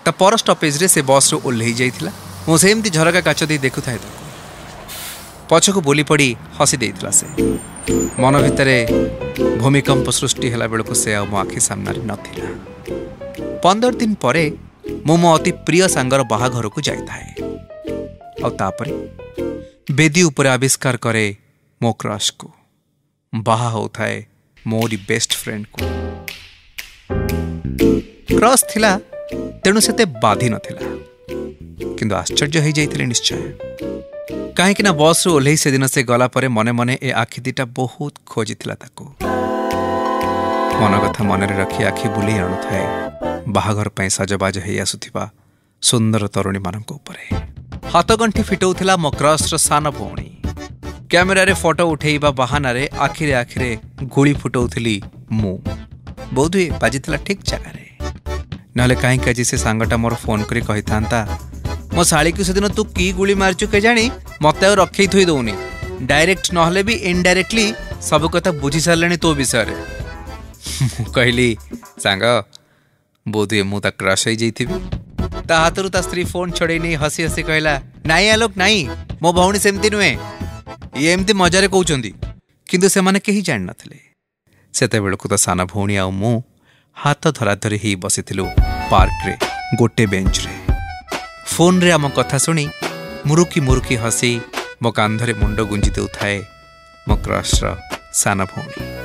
ता पर स्टपेज रे से बस रो ओल्लई जाइथिला मु सेमती झरका काच दे देखुथाए ताको पछको बोली पड़ी हसी देइथिला से मन भितरे भूमिकंप सृष्टि होला बेलको से आ मो आखि सामने नथिला 15 दिन परे मो अति प्रिय सांगर बाहाघर को जाइए तापरे बेदी उपरे आविष्कार करे मो क्रश को बाहा होताए मोरी बेस्ट फ्रेंड को क्रश थिला तेणु सेते बाधी नथिला किंतु आश्चर्य हो जाइथिले निश्चय कहीं ना बस रू ओल्लई से दिन से गला परे मने मने ए आखि दीटा बहुत खोजिथिला ताको मन कथा मन रखी आखि बुले आणुथाए बाहाघर पर सजबाज हो आसुथिबा सुंदर तरुणी मानक उपरे हाथगंठी फिटौथिला मो क्रश सान भौणी कैमेरा रे फोटो उठेइबा बहाना रे आखिरे आखिरे गुली फुटौथिली मु बोधुए बाजिथिला ठीक जगह रे नहले कहीं काजी से सांगटा मोर फोन करी कहि थांता मो साली को सेदिन तू की गुली मारचु के जानी मते और रखई थई दउनी डायरेक्ट नहले भी इनडायरेक्टली सब कथा बुझी सारलेनी तो विषय रे कहली सांग बोधुए मु ता क्रश हो जाइथिबी ता हाथरू ता स्त्री फोन छड़े नहीं हसी हसी कहला नाई आलोक नाई मो भौणी सेमती नुहे ये एमती मजारे कहउचंदी किंतु से माने केही जान नथिले सेते बेलकु तो साना भौणी आ मु हाथ धरा धरी ही बसिथिलु पार्क रे गोटे बेंच रे फोन रे आम कथा सुनी मुरुकी हसी मो कांधरे मुंड गुंजी देउथाए मो क्रश रा साना भौणी।